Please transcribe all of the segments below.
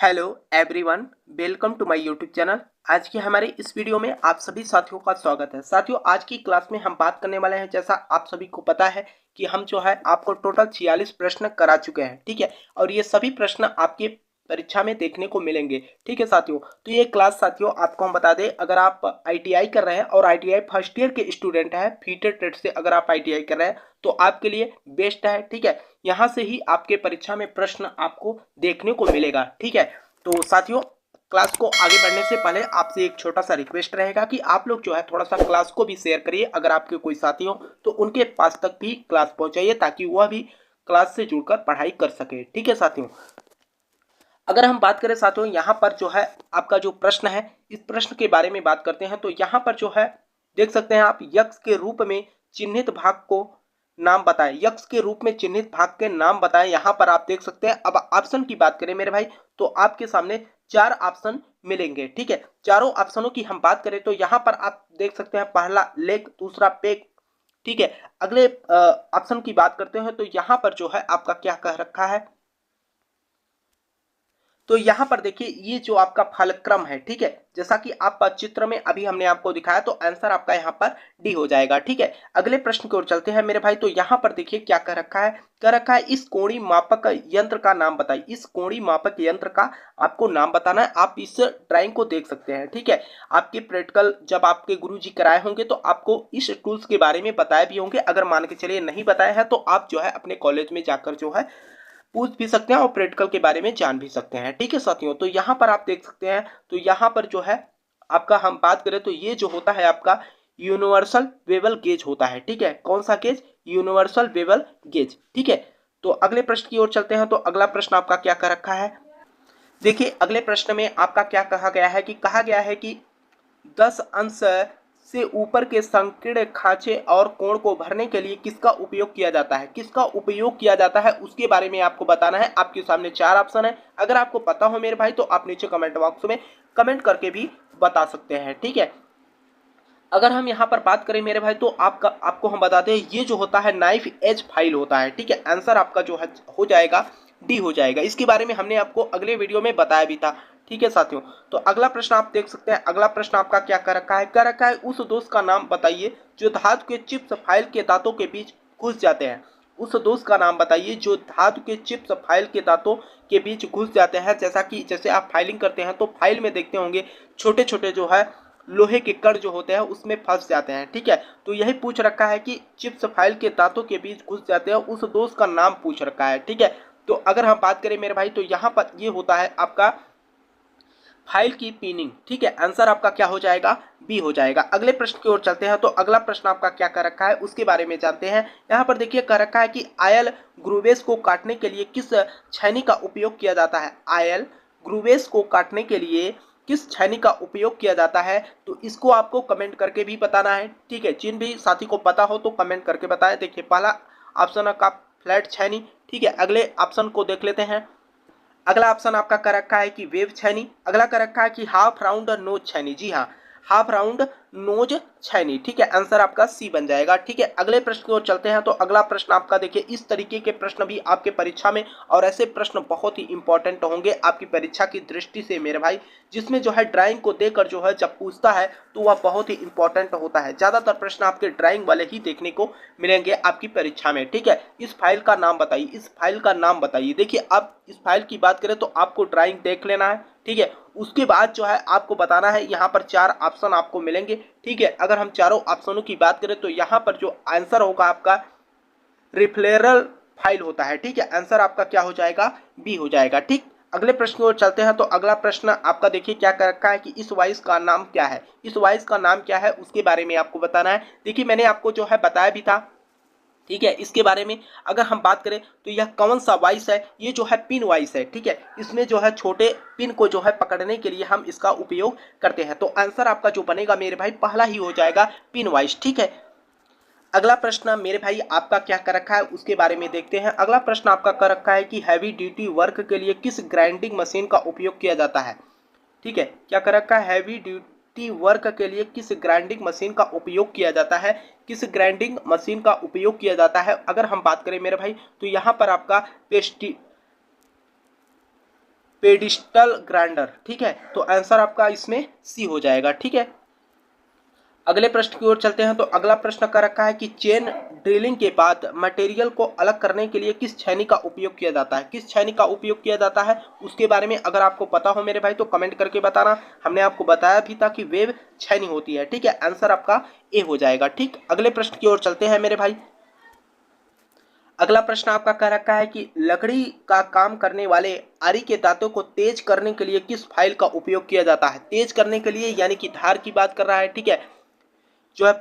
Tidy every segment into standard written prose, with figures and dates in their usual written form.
Hello everyone, welcome to my YouTube channel. आज की हमारे इस वीडियो में आप सभी साथियों का स्वागत है। साथियों, आज की क्लास में हम बात करने वाले हैं, जैसा आप सभी को पता है कि हम जो है आपको टोटल 46 प्रश्न करा चुके हैं, ठीक है। और ये सभी प्रश्न आपके परीक्षा में देखने को मिलेंगे, ठीक है साथियों। तो ये क्लास साथियों आपको हम बता दें, अगर आप आईटीआई कर रहे हैं और आईटीआई फर्स्ट ईयर के स्टूडेंट हैं, फीटर ट्रेड से अगर आप आईटीआई कर रहे हैं तो आपके लिए बेस्ट है, ठीक है। यहाँ से ही आपके परीक्षा में प्रश्न आपको देखने को मिलेगा, ठीक है। तो साथियों, क्लास को आगे बढ़ने से पहले आपसे एक छोटा सा रिक्वेस्ट रहेगा कि आप लोग जो है थोड़ा सा क्लास को भी शेयर करिए। अगर आपके कोई साथी हो तो उनके पास तक भी क्लास पहुंचाइए ताकि वह भी क्लास से जुड़कर पढ़ाई कर सके, ठीक है साथियों। अगर हम बात करें साथियों, यहाँ पर जो है आपका जो प्रश्न है, इस प्रश्न के बारे में बात करते हैं। तो यहाँ पर जो है देख सकते हैं आप, यक्ष के रूप में चिन्हित भाग को नाम बताएं। यक्ष के रूप में चिन्हित भाग के नाम बताएं, यहाँ पर आप देख सकते हैं। अब ऑप्शन की बात करें मेरे भाई, तो आपके सामने 4 ऑप्शन मिलेंगे, ठीक है। चारों ऑप्शनों की हम बात करें तो यहाँ पर आप देख सकते हैं, पहला लेग, दूसरा पेग, ठीक है। अगले ऑप्शन की बात करते हैं तो यहाँ पर जो है आपका क्या कह रखा है, तो यहाँ पर देखिए ये जो आपका फलक्रम है, ठीक है। जैसा कि आप चित्र में अभी हमने आपको दिखाया, तो आंसर आपका यहाँ पर डी हो जाएगा, ठीक है। अगले प्रश्न की ओर चलते हैं मेरे भाई। तो यहाँ पर देखिए क्या कह रखा है, कह रखा है इस कोणीय मापक यंत्र का नाम बताइए। इस कोणीय मापक यंत्र का आपको नाम बताना है। आप इस ड्राइंग को देख सकते हैं, ठीक है। आपके प्रैक्टिकल जब आपके गुरुजी कराए होंगे तो आपको इस टूल्स के बारे में बताए भी होंगे। अगर मान के चलिए नहीं बताया है तो आप जो है अपने कॉलेज में जाकर जो है पूछ भी सकते हैं और प्रैक्टिकल के बारे में जान भी सकते हैं, ठीक है साथियों। तो यहाँ पर आप देख सकते हैं, तो यहाँ पर जो है आपका हम बात करें तो ये जो होता है आपका यूनिवर्सल बेवल गेज होता है, ठीक है। कौन सा गेज? यूनिवर्सल बेवल गेज, ठीक है। तो अगले प्रश्न की ओर चलते हैं। तो अगला प्रश्न आपका क्या कर रखा है, देखिए अगले प्रश्न में आपका क्या कहा गया है कि 10 अंश से ऊपर के संकीर्ण खांचे और कोण को भरने के लिए किसका उपयोग किया जाता है। किसका उपयोग किया जाता है उसके बारे में आपको बताना है। आपके सामने 4 ऑप्शन है। अगर आपको पता हो मेरे भाई तो आप नीचे कमेंट बॉक्स में कमेंट करके भी बता सकते हैं, ठीक है। अगर हम यहाँ पर बात करें मेरे भाई तो आपको हम बताते हैं, ये जो होता है नाइफ एज फाइल होता है, ठीक है। आंसर आपका जो है हो जाएगा डी हो जाएगा। इसके बारे में हमने आपको अगले वीडियो में बताया भी था, ठीक है साथियों। तो अगला प्रश्न आप देख सकते हैं। अगला प्रश्न आपका क्या कर रखा है, कर रखा है उस दोष का नाम बताइए जो धातु के चिप्स फाइल के दांतों के बीच घुस जाते हैं। उस दोष का नाम बताइए जो धातु के चिप्स फाइल के दांतों के बीच घुस जाते हैं। जैसे आप फाइलिंग करते हैं तो फाइल में देखते होंगे छोटे छोटे जो है लोहे के कण जो होते हैं उसमें फंस जाते हैं, ठीक है। तो यही पूछ रखा है कि चिप्स फाइल के दांतों के बीच घुस जाते हैं, उस दोष का नाम पूछ रखा है, ठीक है। तो अगर हम बात करें मेरे भाई तो यहाँ पर ये होता है आपका फाइल की पिनिंग, ठीक है। आंसर आपका क्या हो जाएगा, बी हो जाएगा। अगले प्रश्न की ओर चलते हैं। तो अगला प्रश्न आपका क्या कर रखा है उसके बारे में जानते हैं। यहाँ पर देखिए कर रखा है कि आयल ग्रूवेस को काटने के लिए किस छैनी का उपयोग किया जाता है। आयल ग्रूवेस को काटने के लिए किस छैनी का उपयोग किया जाता है, तो इसको आपको कमेंट करके भी बताना है, ठीक है। जिन भी साथी को पता हो तो कमेंट करके बताएं। देखिए पहला ऑप्शन का फ्लैट छैनी, ठीक है। अगले ऑप्शन को देख लेते हैं। अगला ऑप्शन आपका कर रखा है कि वेव छैनी। अगला कर रखा है कि हाफ राउंड नोज छैनी। जी हाँ, हाफ राउंड नोज छैनी, ठीक है। आंसर आपका सी बन जाएगा, ठीक है। अगले प्रश्न की ओर चलते हैं। तो अगला प्रश्न आपका देखिए, इस तरीके के प्रश्न भी आपके परीक्षा में, और ऐसे प्रश्न बहुत ही इंपॉर्टेंट होंगे आपकी परीक्षा की दृष्टि से मेरे भाई, जिसमें जो है ड्राइंग को देकर जो है जब पूछता है तो वह बहुत ही इंपॉर्टेंट होता है। ज्यादातर प्रश्न आपके ड्राइंग वाले ही देखने को मिलेंगे आपकी परीक्षा में, ठीक है। इस फाइल का नाम बताइए, इस फाइल का नाम बताइए। देखिए अब इस फाइल की बात करें तो आपको ड्राइंग देख लेना है, ठीक है। उसके बाद जो है आपको बताना है। यहाँ पर 4 ऑप्शन आपको मिलेंगे, ठीक है। अगर हम चारों ऑप्शनों की बात करें तो यहाँ पर जो आंसर होगा आपका रिफ्लेरल फाइल होता है, ठीक है। आंसर आपका क्या हो जाएगा, बी हो जाएगा, ठीक। अगले प्रश्न की ओर चलते हैं। तो अगला प्रश्न आपका देखिए क्या कर रखा है कि इस वॉइस का नाम क्या है। इस वॉइस का नाम क्या है उसके बारे में आपको बताना है। देखिए मैंने आपको जो है बताया भी था, ठीक है। इसके बारे में अगर हम बात करें तो यह कौन सा वाइस है, ये जो है पिन वाइस है, ठीक है। इसमें जो है छोटे पिन को जो है पकड़ने के लिए हम इसका उपयोग करते हैं। तो आंसर आपका जो बनेगा मेरे भाई पहला ही हो जाएगा, पिन वाइस, ठीक है। अगला प्रश्न मेरे भाई आपका क्या कर रखा है उसके बारे में देखते हैं। अगला प्रश्न आपका कर रखा है कि हैवी ड्यूटी वर्क के लिए किस ग्राइंडिंग मशीन का उपयोग किया जाता है, ठीक है। क्या कर रखा है, हैवी ड्यूटी वर्क के लिए किस ग्राइंडिंग मशीन का उपयोग किया जाता है, किस ग्राइंडिंग मशीन का उपयोग किया जाता है। अगर हम बात करें मेरे भाई तो यहाँ पर आपका पेडिस्टल ग्राइंडर, ठीक है। तो आंसर आपका इसमें सी हो जाएगा, ठीक है। अगले प्रश्न की ओर चलते हैं। तो अगला प्रश्न कर रखा है कि चेन ड्रिलिंग के बाद मटेरियल को अलग करने के लिए किस छैनी का उपयोग किया जाता है, किस छैनी का उपयोग किया जाता है, उसके बारे में अगर आपको पता हो मेरे भाई तो कमेंट करके बताना। हमने आपको बताया भी था कि वेब छैनी होती है, ठीक है। आंसर आपका ए हो जाएगा, ठीक। अगले प्रश्न की ओर चलते हैं मेरे भाई। अगला प्रश्न आपका कह रखा है कि लकड़ी का काम करने वाले आरी के दांतों को तेज करने के लिए किस फाइल का उपयोग किया जाता है। तेज करने के लिए यानी कि धार की बात कर रहा है, ठीक है। जो है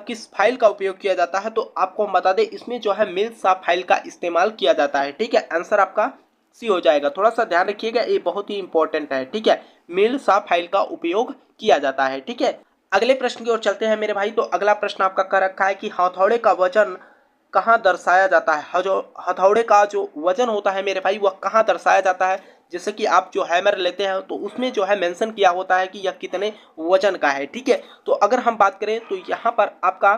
किस फाइल का उपयोग किया जाता है, तो आपको हम बता दें इसमें जो है मिल सा फाइल का इस्तेमाल किया जाता है, ठीक है। आंसर आपका सी हो जाएगा। थोड़ा सा ध्यान रखिएगा, ये बहुत ही इंपॉर्टेंट है, ठीक है। मिल सा फाइल का उपयोग किया जाता है, ठीक है। अगले प्रश्न की ओर चलते हैं मेरे भाई। तो अगला प्रश्न आपका कर रखा है कि हथौड़े का वजन कहाँ दर्शाया जाता है। जो हथौड़े का जो वजन होता है मेरे भाई वह कहाँ दर्शाया जाता है। जैसे कि आप जो हैमर लेते हैं तो उसमें जो है मेंशन किया होता है कि यह कितने वजन का है, ठीक है। तो अगर हम बात करें तो यहाँ पर आपका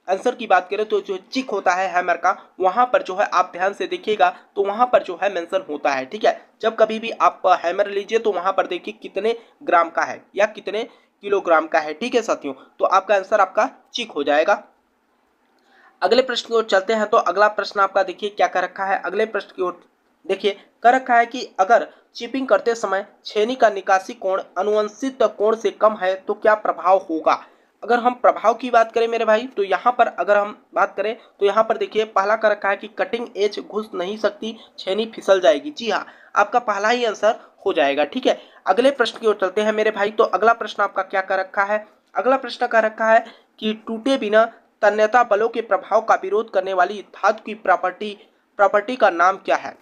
आंसर की बात करें तो जो चिक होता है हैमर का, वहां पर जो है आप ध्यान से देखिएगा तो वहां पर जो है मेंशन होता है, ठीक है। जब कभी भी आप हैमर लीजिए तो वहां पर देखिए कितने ग्राम का है या कितने किलोग्राम का है, ठीक है साथियों। तो आपका आंसर आपका चिक हो जाएगा। अगले प्रश्न की ओर चलते हैं। तो अगला प्रश्न आपका देखिए क्या कर रखा है। अगले प्रश्न की ओर देखिए कर रखा है कि अगर चिपिंग करते समय छेनी का निकासी कोण अनुवंशिक कोण से कम है तो क्या प्रभाव होगा। अगर हम प्रभाव की बात करें मेरे भाई तो यहाँ पर अगर हम बात करें तो यहाँ पर देखिए पहला कर रखा है कि कटिंग एज घुस नहीं सकती, छेनी फिसल जाएगी। जी हाँ, आपका पहला ही आंसर हो जाएगा, ठीक है। अगले प्रश्न की ओर चलते हैं मेरे भाई। तो अगला प्रश्न आपका क्या कर रखा है। अगला प्रश्न कर रखा है कि टूटे बिना तन्यता बलों के प्रभाव का विरोध करने वाली धातु की प्रॉपर्टी का नाम क्या है।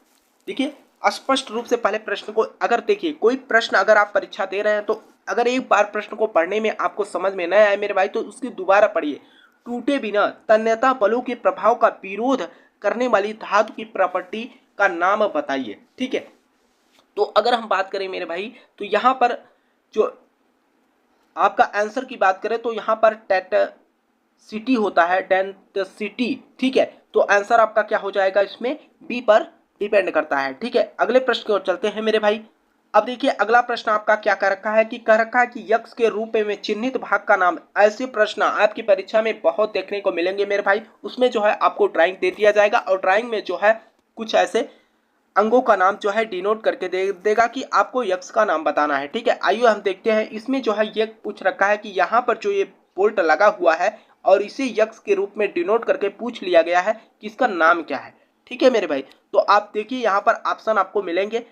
देखिए स्पष्ट रूप से पहले प्रश्न को अगर देखिए, कोई प्रश्न अगर आप परीक्षा दे रहे हैं तो अगर एक बार प्रश्न को पढ़ने में आपको समझ में न आए मेरे भाई तो उसकी दोबारा पढ़िए। टूटे बिना तन्यता बलों के प्रभाव का विरोध करने वाली धातु की प्रॉपर्टी का नाम बताइए, ठीक है। तो अगर हम बात करें मेरे भाई तो यहाँ पर जो आपका आंसर की बात करें तो यहाँ पर सिटी होता है, डेंसिटी, ठीक है। तो आंसर आपका क्या हो जाएगा, इसमें बी पर डिपेंड करता है, ठीक है। अगले प्रश्न की ओर चलते हैं मेरे भाई। अब देखिए अगला प्रश्न आपका क्या कर रखा है कि कह रखा है कि यक्ष के रूप में चिन्हित भाग का नाम। ऐसे प्रश्न आपकी परीक्षा में बहुत देखने को मिलेंगे मेरे भाई। उसमें जो है आपको ड्राइंग दे दिया जाएगा और ड्राइंग में जो है कुछ ऐसे अंगों का नाम जो है डिनोट करके दे देगा कि आपको यक्ष का नाम बताना है, ठीक है। आइए हम देखते हैं। इसमें जो है ये पूछ रखा है कि यहाँ पर जो ये बोल्ट लगा हुआ है और इसे यक्ष के रूप में डिनोट करके पूछ लिया गया है कि इसका नाम क्या है, ठीक है मेरे भाई। तो आप देखिए यहाँ पर ऑप्शन आपको मिलेंगे।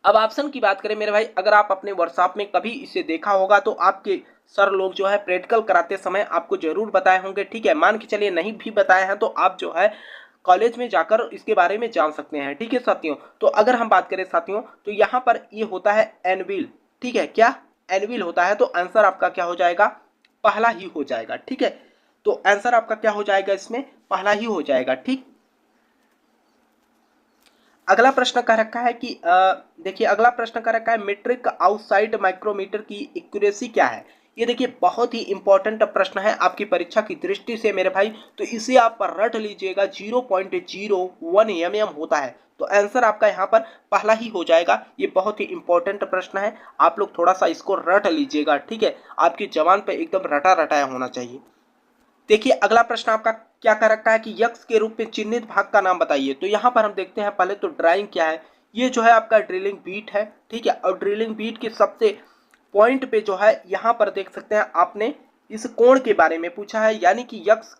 अब ऑप्शन की बात करें मेरे भाई, अगर आप अपने वर्कशॉप में कभी इसे देखा होगा तो आपके सर लोग जो है प्रैक्टिकल कराते समय आपको जरूर बताए होंगे, ठीक है। मान के चलिए नहीं भी बताए हैं तो आप जो है कॉलेज में जाकर इसके बारे में जान सकते हैं, ठीक है साथियों। तो अगर हम बात करें साथियों तो यहाँ पर ये होता है एनविल, ठीक है। क्या एनविल होता है। तो आंसर आपका क्या हो जाएगा, पहला ही हो जाएगा, ठीक है। तो आंसर आपका क्या हो जाएगा, इसमें पहला ही हो जाएगा, ठीक। अगला प्रश्न कह रखा है कि देखिए अगला प्रश्न कह रखा है मेट्रिक आउटसाइड माइक्रोमीटर की एक्यूरेसी क्या है। ये देखिए बहुत ही इंपॉर्टेंट प्रश्न है आपकी परीक्षा की दृष्टि से मेरे भाई। तो इसे आप रट लीजिएगा, 0.01 mm होता है। तो आंसर आपका यहाँ पर पहला ही हो जाएगा। ये बहुत ही इंपॉर्टेंट प्रश्न है, आप लोग थोड़ा सा इसको रट लीजिएगा, ठीक है। आपकी जबान पे एकदम रटा रटाया होना चाहिए। देखिए अगला प्रश्न आपका क्या कर रखा है कि यक्ष के रूप में चिन्हित भाग का नाम बताइए। तो यहाँ पर हम देखते हैं पहले तो ड्राइंग क्या है। ये जो है आपका ड्रिलिंग बीट है, ठीक है। और ड्रिलिंग बीट के सबसे पॉइंट पे जो है यहाँ पर देख सकते हैं आपने इस कोण के बारे में पूछा है, यानी कि यक्ष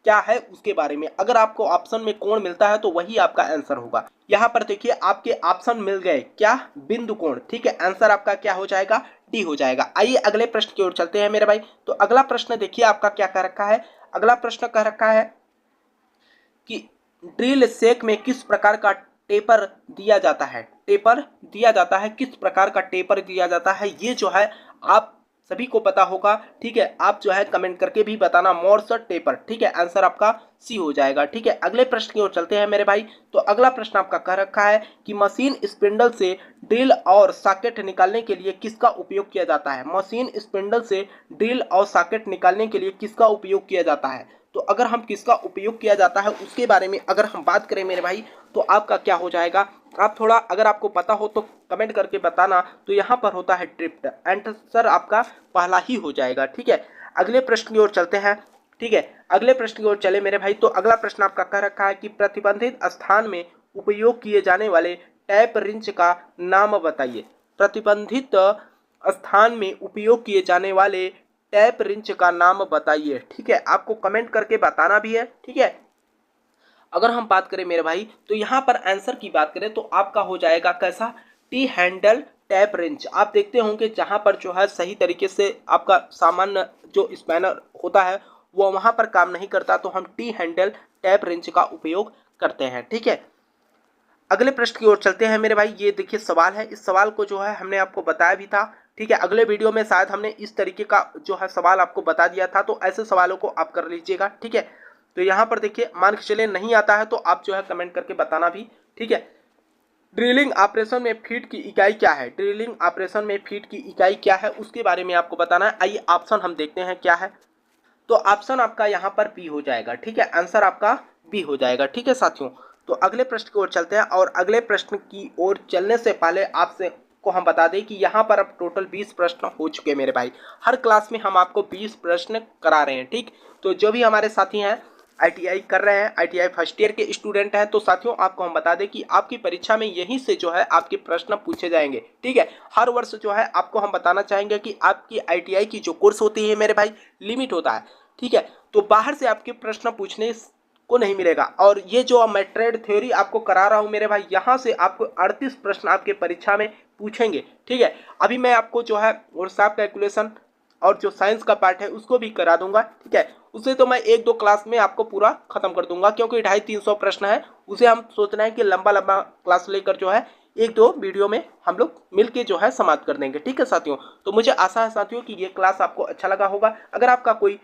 क्या है उसके बारे में। अगर आपको ऑप्शन में कोण मिलता है तो वही आपका आंसर होगा। यहाँ पर देखिए आपके ऑप्शन मिल गए, क्या, बिंदु कोण, ठीक है। आंसर आपका क्या हो जाएगा, डी हो जाएगा। आइए अगले प्रश्न की ओर चलते हैं मेरे भाई। तो अगला प्रश्न देखिए आपका क्या कह रखा है। अगला प्रश्न कह रखा है कि ड्रिल सेक में किस प्रकार का टेपर दिया जाता है। टेपर दिया जाता है, किस प्रकार का टेपर दिया जाता है, ये जो है आप सभी को पता होगा, ठीक है। आप जो है कमेंट करके भी बताना, मोर्सर टेपर, ठीक है। आंसर आपका सी हो जाएगा, ठीक है। अगले प्रश्न की ओर चलते हैं मेरे भाई। तो अगला प्रश्न आपका कह रखा है कि मशीन स्पिंडल से ड्रिल और सॉकेट निकालने के लिए किसका उपयोग किया जाता है। मशीन स्पिंडल से ड्रिल और सॉकेट निकालने के लिए किसका उपयोग किया जाता है। तो अगर हम किसका उपयोग किया जाता है उसके बारे में अगर हम बात करें मेरे भाई तो आपका क्या हो जाएगा, आप थोड़ा अगर आपको पता हो तो कमेंट करके बताना। तो यहाँ पर होता है ड्रिफ्ट, आंसर आपका पहला ही हो जाएगा। ठीक है, अगले प्रश्न की ओर चलते हैं। ठीक है, अगले प्रश्न की ओर चले मेरे भाई। तो अगला प्रश्न आपका कह रखा है कि प्रतिबंधित स्थान में उपयोग किए जाने वाले टैप रिंच का नाम बताइए। प्रतिबंधित स्थान में उपयोग किए जाने वाले टैप रिंच का नाम बताइए। ठीक है, आपको कमेंट करके बताना भी है। ठीक है, अगर हम बात करें मेरे भाई तो यहाँ पर आंसर की बात करें तो आपका हो जाएगा कैसा, टी हैंडल टैप रिंच। आप देखते होंगे जहाँ पर जो है सही तरीके से आपका सामान्य जो स्पैनर होता है वो वहाँ पर काम नहीं करता, तो हम टी हैंडल टैप रिंच का उपयोग करते हैं। ठीक है, अगले प्रश्न की ओर चलते हैं मेरे भाई। ये देखिए सवाल है, इस सवाल को जो है हमने आपको बताया भी था। ठीक है, अगले वीडियो में शायद हमने इस तरीके का जो है सवाल आपको बता दिया था, तो ऐसे सवालों को आप कर लीजिएगा। ठीक है, तो यहाँ पर देखिए मान के चले नहीं आता है तो आप जो है कमेंट करके बताना भी। ठीक है, ड्रिलिंग ऑपरेशन में फीट की इकाई क्या है। ड्रिलिंग ऑपरेशन में फीट की इकाई क्या है उसके बारे में आपको बताना है। आइए ऑप्शन हम देखते हैं क्या है। तो ऑप्शन आपका यहाँ पर बी हो जाएगा। ठीक है, आंसर आपका बी हो जाएगा। ठीक है साथियों, तो अगले प्रश्न की ओर चलते हैं। और अगले प्रश्न की ओर चलने से पहले आपसे को हम बता दें कि यहाँ पर अब टोटल 20 प्रश्न हो चुके हैं मेरे भाई। हर क्लास में हम आपको 20 प्रश्न करा रहे हैं। ठीक, तो जो भी हमारे साथी हैं आईटीआई कर रहे हैं, आईटीआई फर्स्ट ईयर के स्टूडेंट हैं, तो साथियों आपको हम बता दें कि आपकी परीक्षा में यहीं से जो है आपके प्रश्न पूछे जाएंगे। ठीक है, हर वर्ष जो है आपको हम बताना चाहेंगे कि आपकी आईटीआई की जो कोर्स होती है मेरे भाई लिमिट होता है। ठीक है, तो बाहर से आपके प्रश्न पूछने को नहीं मिलेगा। और ये जो मैं ट्रेड थ्योरी आपको करा रहा हूँ मेरे भाई, यहाँ से आपको 38 प्रश्न आपके परीक्षा में पूछेंगे। ठीक है, अभी मैं आपको जो है व्हाट्सएप कैलकुलेशन और जो साइंस का पार्ट है उसको भी करा दूंगा। ठीक है, उसे तो मैं 1-2 क्लास में आपको पूरा खत्म कर दूंगा, क्योंकि 250-300 प्रश्न है। उसे हम सोच रहे हैं कि लंबा लंबा क्लास लेकर जो है 1-2 वीडियो में हम लोग मिलके जो है समाप्त कर देंगे। ठीक है साथियों, तो मुझे आशा है साथियों कि ये क्लास आपको अच्छा लगा होगा। अगर आपका कोई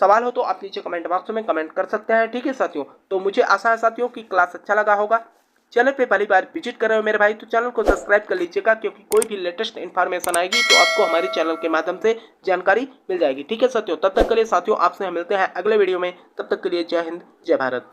सवाल हो तो आप नीचे कमेंट बॉक्स में कमेंट कर सकते हैं। ठीक है साथियों, तो मुझे आशा है साथियों कि क्लास अच्छा लगा होगा। चैनल पे पहली बार विजिट कर रहे हो मेरे भाई तो चैनल को सब्सक्राइब कर लीजिएगा, क्योंकि कोई भी लेटेस्ट इन्फॉर्मेशन आएगी तो आपको हमारे चैनल के माध्यम से जानकारी मिल जाएगी। ठीक है साथियों, तब तक के लिए साथियों आपसे हम मिलते हैं अगले वीडियो में। तब तक के लिए जय हिंद, जय भारत।